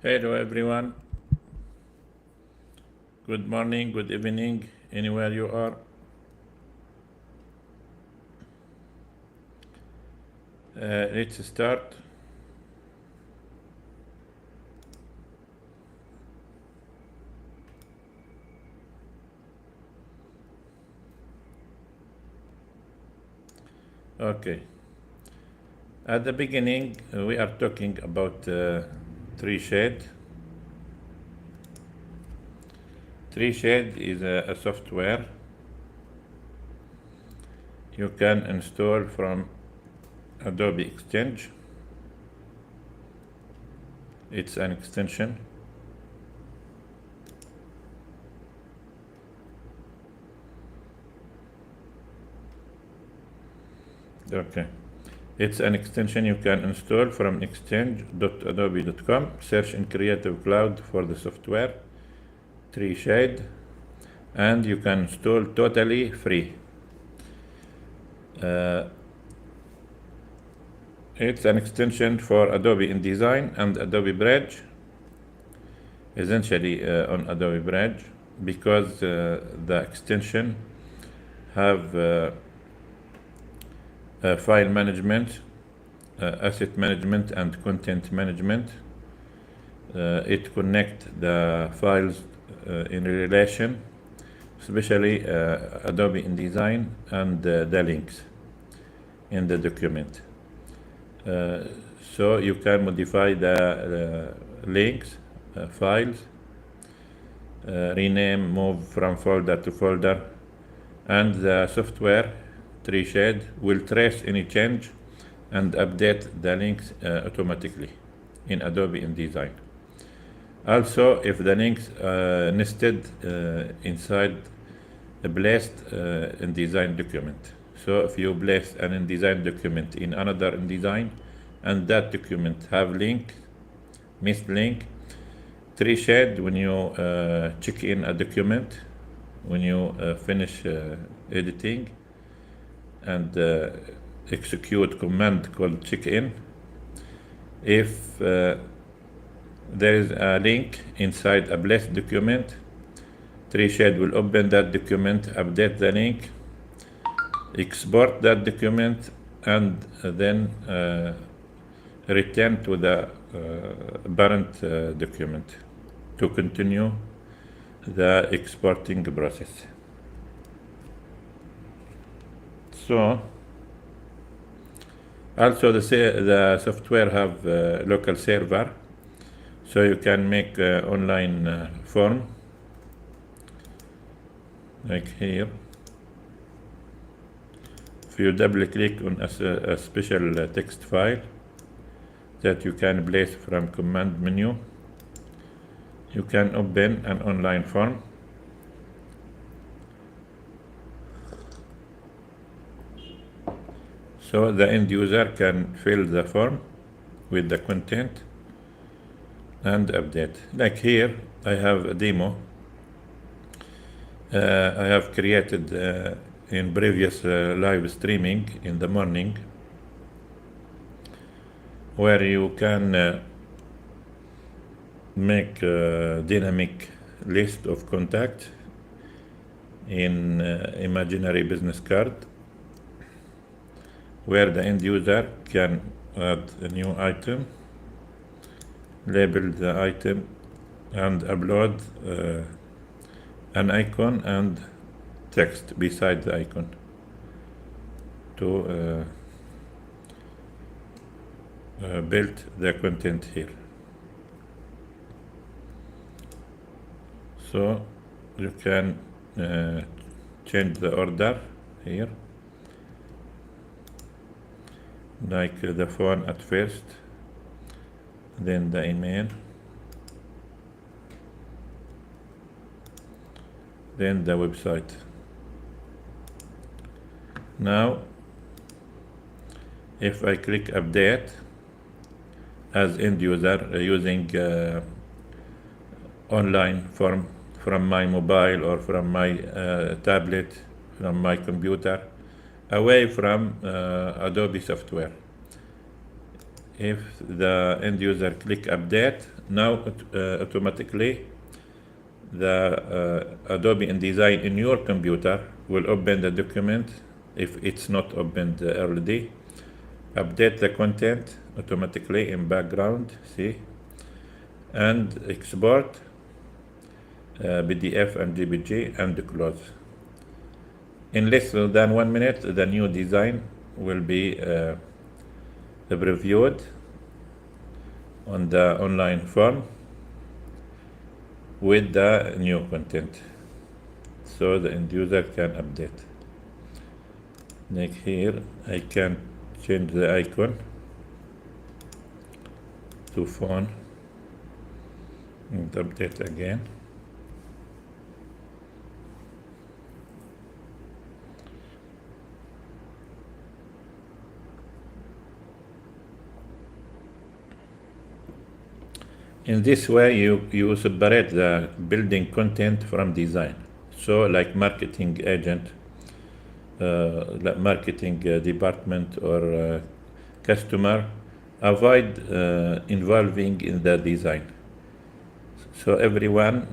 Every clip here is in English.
Hello everyone. Good morning, good evening, anywhere you are. Let's start. Okay. At the beginning, we are talking about TreeShade. TreeShade is a software you can install from Adobe Exchange. It's an extension. Okay. It's an extension you can install from exchange.adobe.com. Search in Creative Cloud for the software, TreeShade, and you can install totally free. It's an extension for Adobe InDesign and Adobe Bridge, essentially on Adobe Bridge, because the extension have file management, asset management, and content management. It connects the files in relation, especially Adobe InDesign and the links in the document. So you can modify the links, files, rename, move from folder to folder, and the software TreeShade will trace any change and update the links automatically in Adobe InDesign. Also, if the links nested inside a placed InDesign document. So if you place an InDesign document in another InDesign and that document have link, missed link, TreeShade, when you check in a document, when you finish editing and execute command called check-in, if there is a link inside a placed document, TreeShade will open that document, update the link, export that document, and then return to the parent document to continue the exporting process. So also the software have local server, so you can make online form like here. If you double click on a special text file that you can place from command menu, you can open an online form. So the end user can fill the form with the content and update. Like here, I have a demo I have created in previous live streaming in the morning, where you can make a dynamic list of contacts in imaginary business card, where the end user can add a new item, label the item, and upload an icon and text beside the icon to build the content here. So you can change the order here, like the phone at first, then the email, then the website. Now, if I click update as end user using online form from my mobile or from my tablet, from my computer, away from Adobe software, if the end user click update, Now automatically the Adobe InDesign in your computer will open the document if it's not opened already. Update the content automatically in background, see, and export PDF and JPG and close. In less than 1 minute, the new design will be previewed on the online form with the new content, so the end user can update. Like here, I can change the icon to phone and update again. In this way, you separate the building content from design. So like marketing agent, like marketing department or customer, avoid involving in the design. So everyone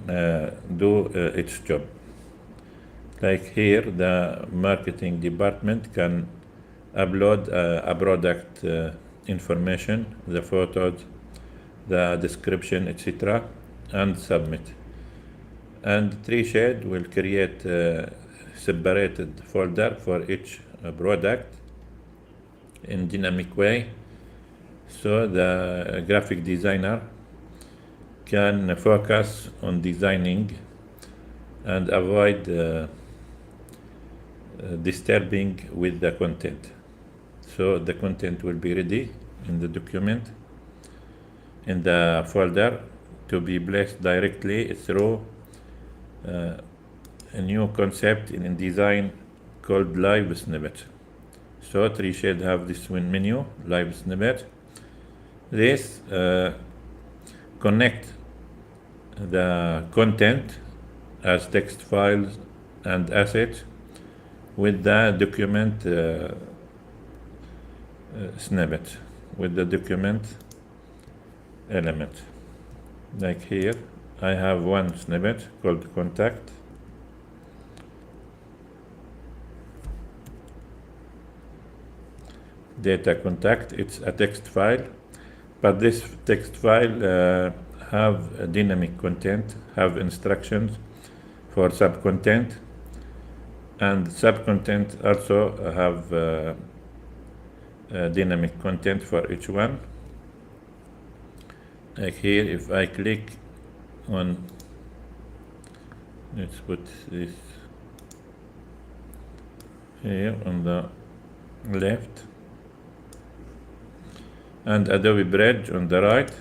do its job. Like here, the marketing department can upload a product information, the photos, the description, etc., and submit. And TreeShade will create a separated folder for each product in dynamic way, so the graphic designer can focus on designing and avoid disturbing with the content. So the content will be ready in the document, in the folder, to be placed directly through a new concept in InDesign called Live Snippet. So TreeShade have this one menu, Live Snippet. This connect the content as text files and assets with the document snippet, with the document element. Like here, I have one snippet called contact. Data contact, it's a text file, but this text file have a dynamic content, have instructions for sub-content, and sub-content also have dynamic content for each one. Like here, if I click on, let's put this here on the left, and Adobe Bridge on the right.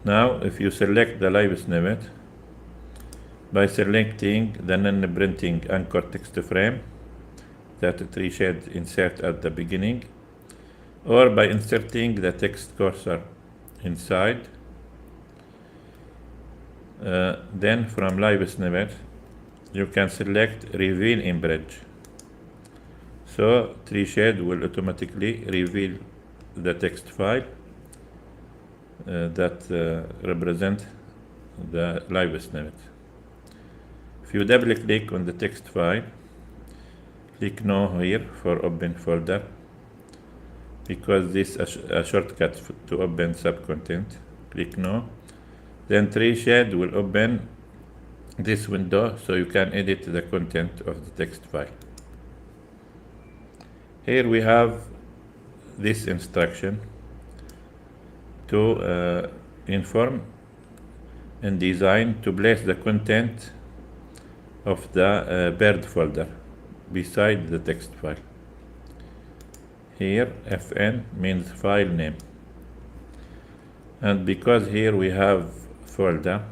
Now, if you select the live snippet, by selecting the non-printing anchor text frame that TreeShade insert at the beginning, or by inserting the text cursor inside, then from live snippet, you can select reveal in bridge. So TreeShade will automatically reveal the text file that represent the live snippet. If you double click on the text file, click no here for open folder, because this is a shortcut to open sub-content. Click no. Then TreeShade will open this window so you can edit the content of the text file. Here we have this instruction to inform InDesign to place the content of the bird folder beside the text file. Here FN means file name, and because here we have folder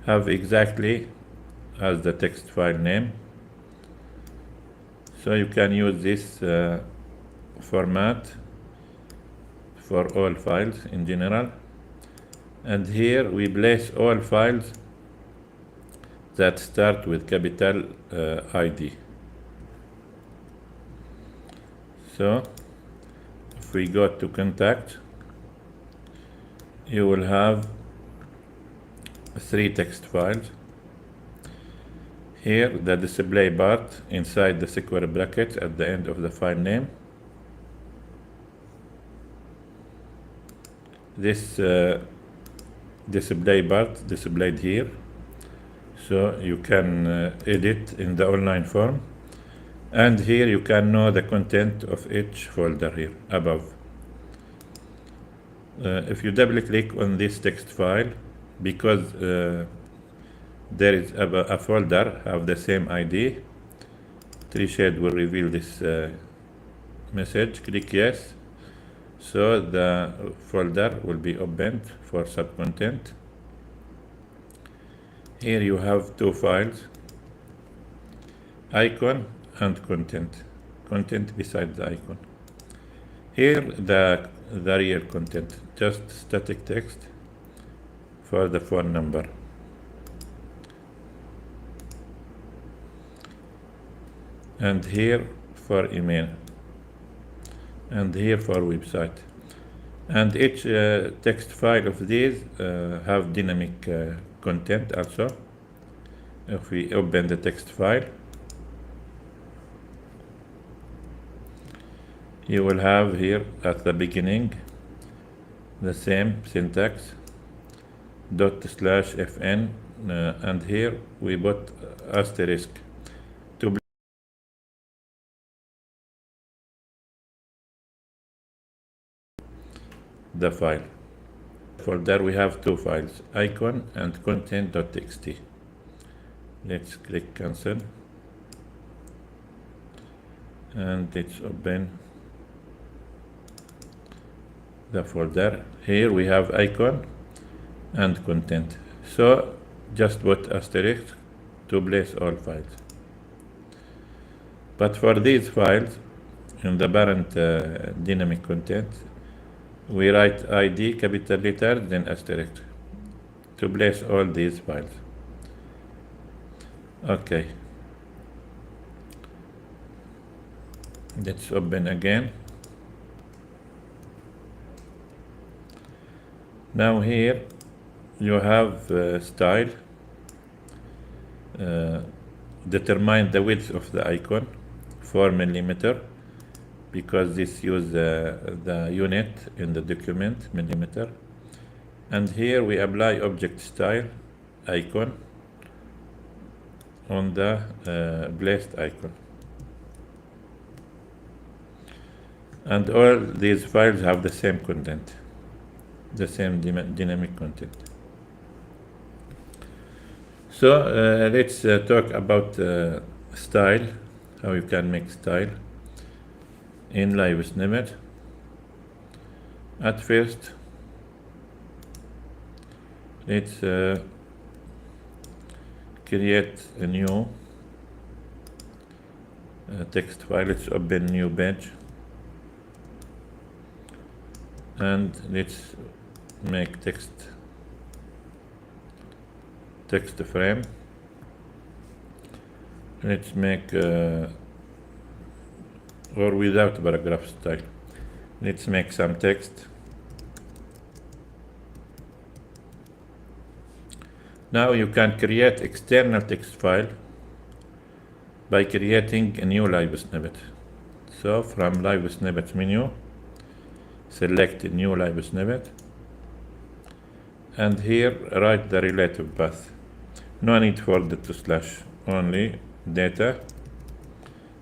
have exactly as the text file name, so you can use this format for all files in general. And here we place all files that start with capital ID. So if we go to contact, you will have 3 text files. Here, the display part inside the square bracket at the end of the file name. This display part displayed here, so you can edit in the online form. And here you can know the content of each folder here above. If you double click on this text file, because there is a folder have the same ID, TreeShade will reveal this message. Click yes, so the folder will be opened for subcontent. Here you have 2 files, icon and content beside the icon. Here the real content, just static text for the phone number. And here for email, and here for website. And each text file of these have dynamic content also. If we open the text file, you will have here at the beginning the same syntax, ./fn, and here we put asterisk to the file. For there we have 2 files, icon and content.txt. Let's click cancel, and let's open the folder. Here we have icon and content, so just put asterisk to place all files. But for these files, in the parent dynamic content, we write ID capital letter then asterisk to place all these files. Okay, let's open again. Now here you have style. Determine the width of the icon, 4 millimeter, because this use the unit in the document, millimeter. And here we apply object style icon on the placed icon. And all these files have the same content, the same dynamic content. So let's talk about style, how you can make style in live snippet. At first, let's create a new text file. Let's open new page, and let's make text frame. Let's make or without paragraph style. Let's make some text. Now you can create external text file by creating a new live snippet. So from live snippet menu, select a new live snippet, and here write the relative path. No need for the /, only data,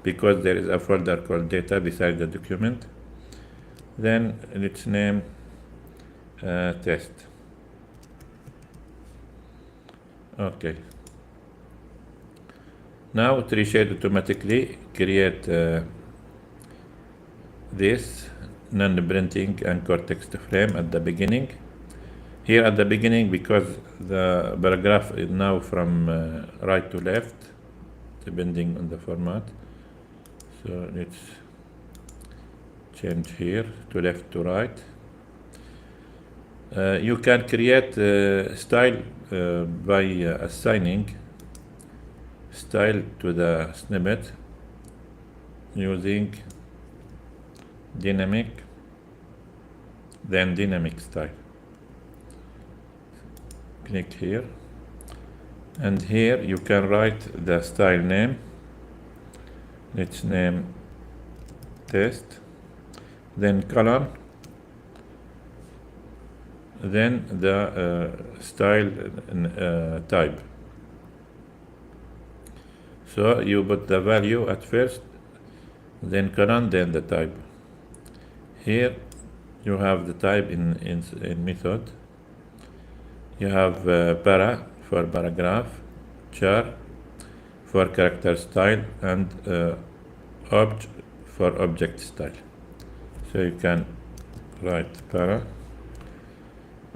because there is a folder called data beside the document. Then let's name test. Okay. Now TreeShade automatically create this non-printing anchor text frame at the beginning. Here at the beginning, because the paragraph is now from right to left, depending on the format. So let's change here to left to right. You can create style by assigning style to the snippet using dynamic, then dynamic style. click here, and here you can write the style name. Let's name test, then colon, then the style type. So you put the value at first, then colon, then the type. Here you have the type in method. You have para for paragraph, char for character style, and obj for object style. So you can write para.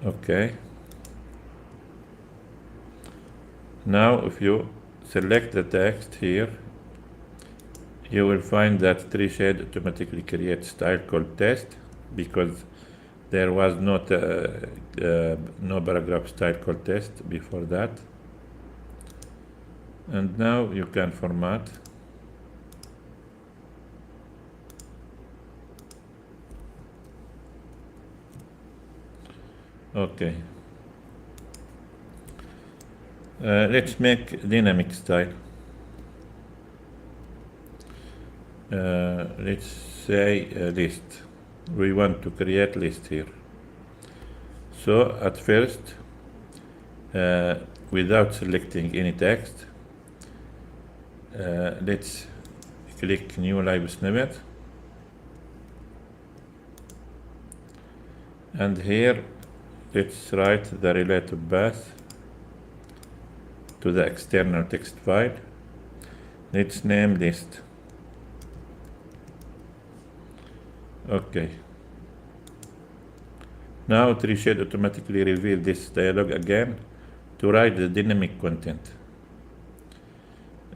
Okay. Now if you select the text here, you will find that TreeShade automatically creates style called test, because there was no paragraph style called test before that. And now you can format. Okay. Let's make dynamic style. Let's say a list. We want to create list here. So at first, without selecting any text, let's click new live snippet, and here let's write the relative path to the external text file. Let's name list. Okay. Now TreeShade automatically reveal this dialog again to write the dynamic content.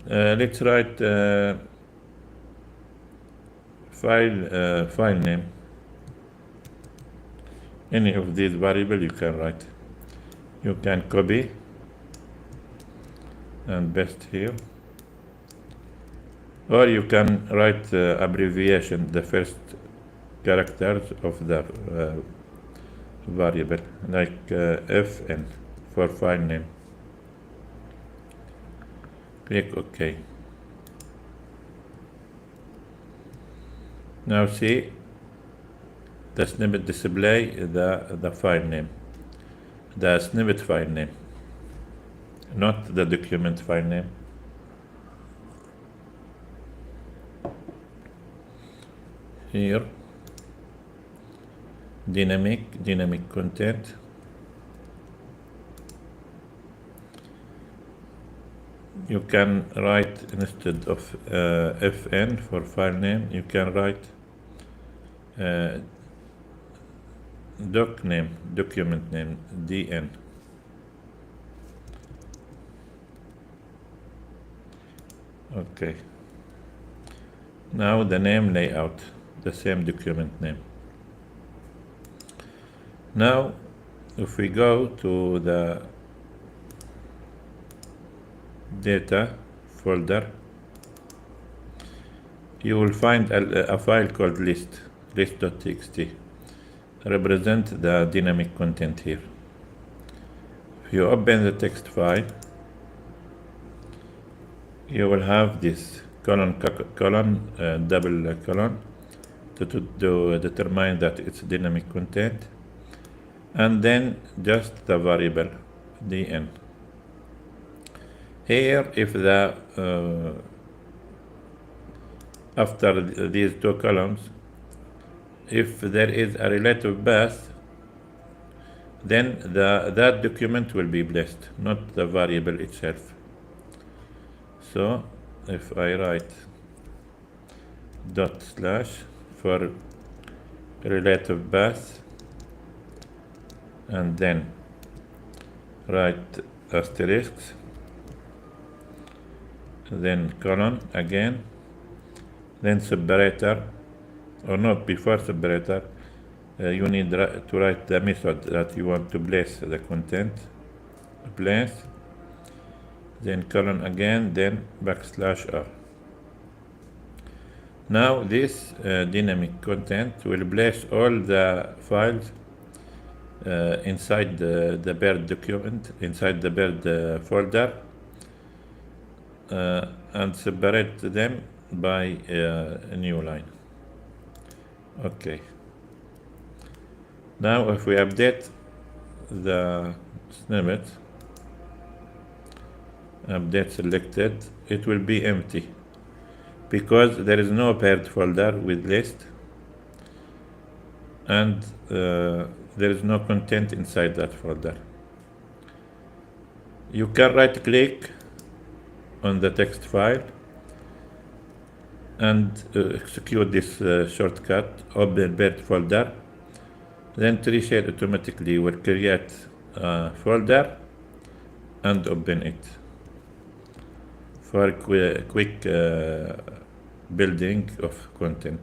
Let's write file name. Any of these variables you can write. You can copy and paste here, or you can write abbreviation, the first characters of the variable, like FN for file name. Click OK. Now see the snippet display the file name, the snippet file name, not the document file name. Here, dynamic content. You can write, instead of FN for file name, you can write document name, DN. Okay. Now the name layout, the same document name. Now, if we go to the data folder, you will find a file called list.txt, represent the dynamic content here. If you open the text file, you will have this colon, double colon to determine that it's dynamic content, and then just the variable dn. Here, if the after these two columns, if there is a relative path, then that document will be placed, not the variable itself. So if I write dot slash for relative path, and then write asterisks, then colon again, then separator, or not, before separator, you need to write the method that you want to place the content, place, then colon again, then \r. Now this dynamic content will place all the files inside the bird document, inside the bird folder, and separate them by a new line. Okay. Now if we update the snippet, update selected, it will be empty because there is no bird folder with list, and there is no content inside that folder. You can right click on the text file and execute this shortcut, open bird folder. Then TreeShade automatically will create a folder and open it for quick building of content.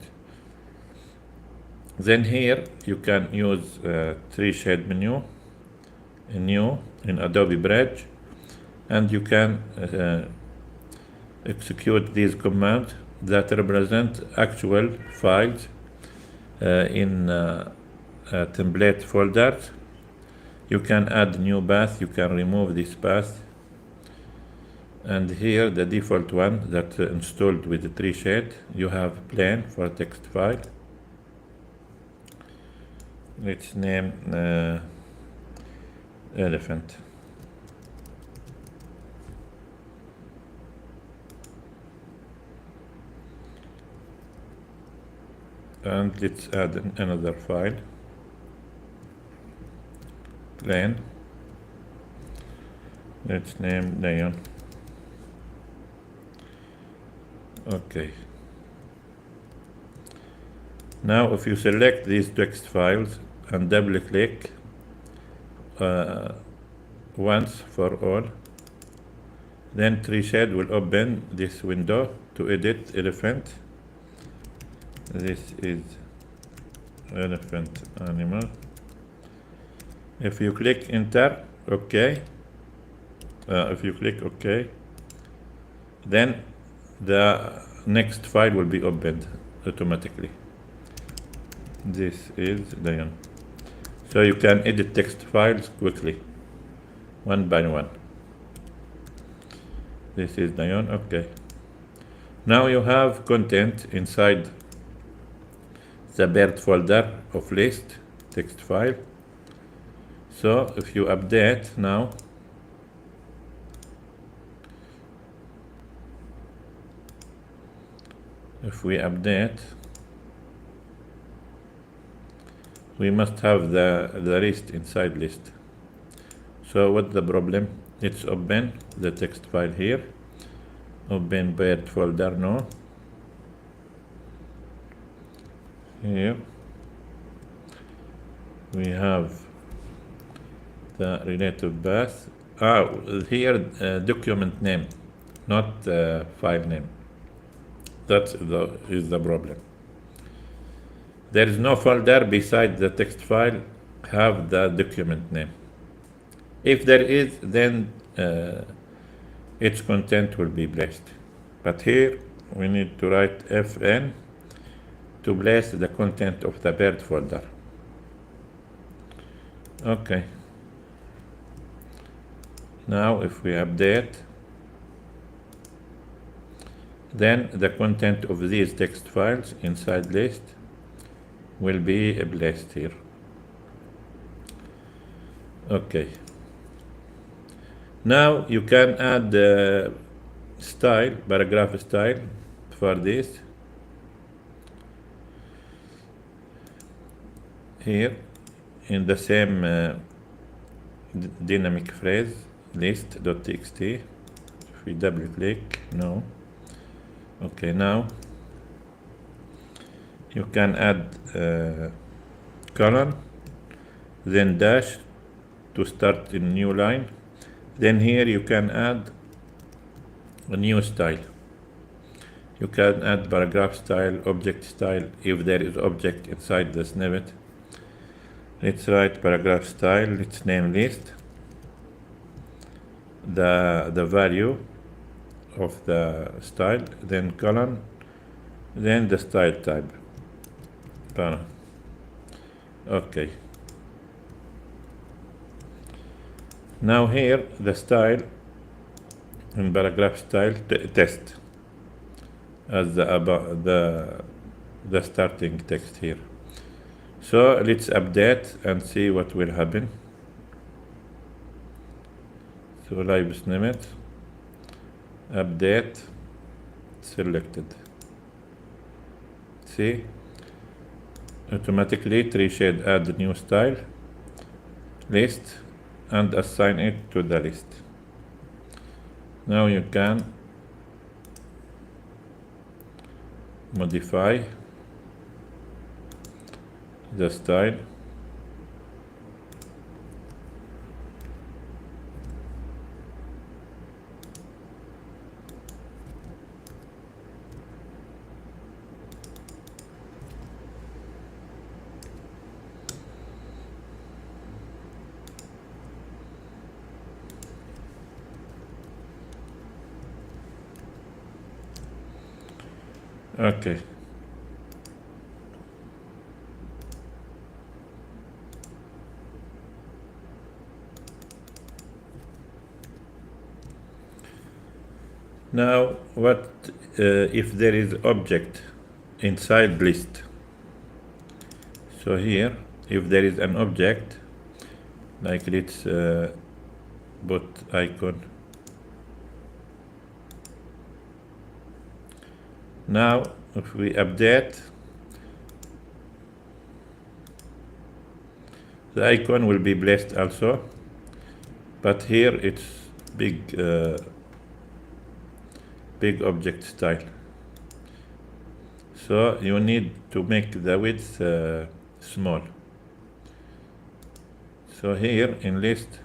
Then here you can use TreeShade menu, new in Adobe Bridge, and you can execute these commands that represent actual files in template folders. You can add new path, you can remove this path, and here the default one that installed with the TreeShade, you have plain for text file. Let's name elephant. And let's add another file, plain. Let's name lion. Okay. Now if you select these text files and double click once for all, then TreeShade will open this window to edit elephant. This is elephant animal. If you click enter, OK. If you click OK, then the next file will be opened automatically. This is lion. So you can edit text files quickly, one by one. This is lion, OK. Now you have content inside the bird folder of list text file. So if you update now, if we update, we must have the list inside list. So what's the problem? Let's open the text file here. Open bird folder now. Here we have the relative path. Here document name, not file name. That is the problem. There is no folder beside the text file have the document name. If there is, then its content will be placed. But here we need to write FN to place the content of the bird folder. Okay. Now if we update, then the content of these text files inside list will be placed here. Okay. Now you can add style, paragraph style for this. Here in the same dynamic phrase list.txt. If we double click, no. Okay, now you can add colon, then dash to start a new line. Then here you can add a new style. You can add paragraph style, object style, if there is object inside the snippet. Let's write paragraph style, let's name list, the value of the style, then colon, then the style type. Okay. Now here the style in paragraph style test as the starting text here. So let's update and see what will happen. So live snippet, update, selected. See, automatically TreeShade add new style, list, and assign it to the list. Now you can modify the style. Okay. Now, what if there is object inside list? So here, if there is an object, like let's put icon. Now, if we update, the icon will be placed also, but here it's big object style. So you need to make the width small. So here in list,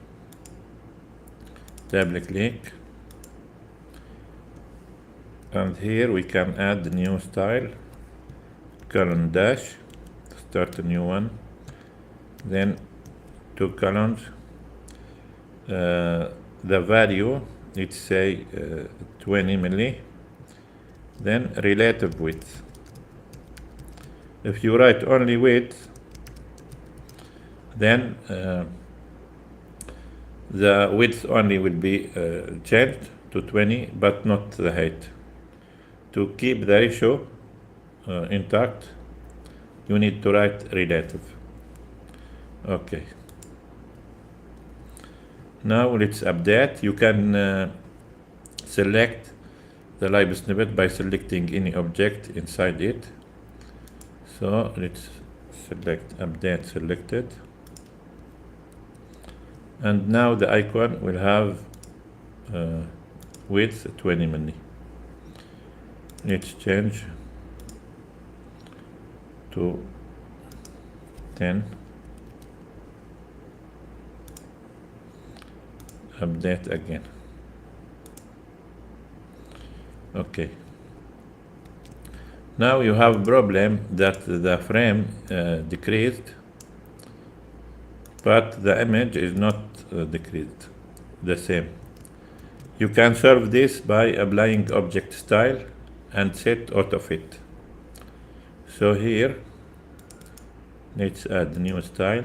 double click, and here we can add new style, colon dash, start a new one, then 2 columns, the value, let's say 20 milli, then relative width. If you write only width, then the width only will be changed to 20, but not the height. To keep the ratio intact, you need to write relative. Okay. Now let's update. You can select the live snippet by selecting any object inside it. So let's select update selected. And now the icon will have width 20 milli. Let's change to 10. Update again. Okay. Now you have a problem that the frame decreased, but the image is not decreased the same. You can solve this by applying object style and set auto fit. So here, let's add new style.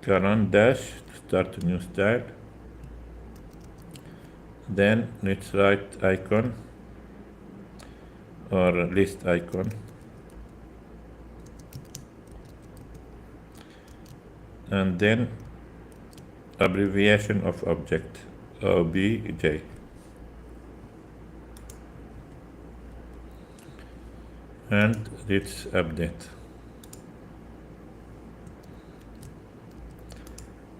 Colon dash to start a new style. Then let's write icon or list icon. And then abbreviation of object, OBJ. And let's update.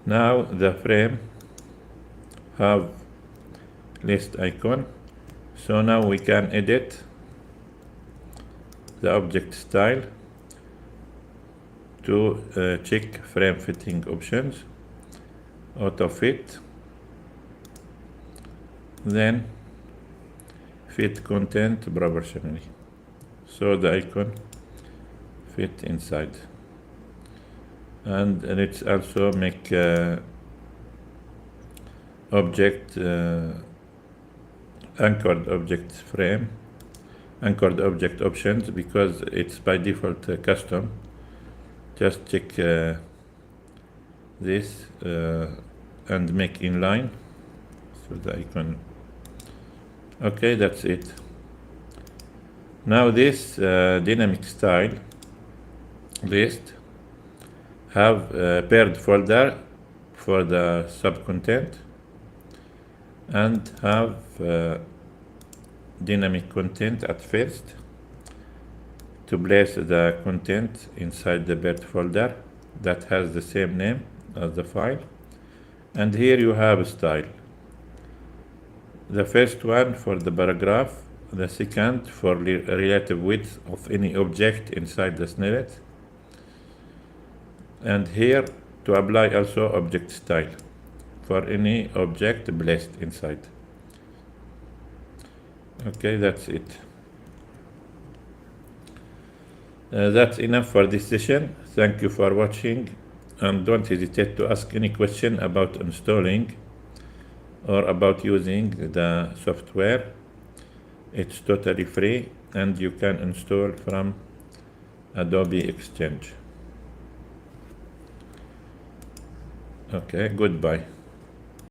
Now the frame have list icon. So now we can edit the object style to check frame fitting options, auto fit, then fit content proportionally. So the icon fit inside. And let's also make object anchored object frame, anchored object options, because it's by default custom. just check this and make inline so the icon. Okay, that's it. Now this dynamic style list have a paired folder for the sub content and have dynamic content at first to place the content inside the paired folder that has the same name as the file. And here you have a style. The first one for the paragraph, the second for relative width of any object inside the snippet, and here to apply also object style for any object placed inside. Okay, that's it. That's enough for this session. Thank you for watching, and don't hesitate to ask any question about installing or about using the software. It's totally free and you can install from Adobe Exchange. Okay, goodbye.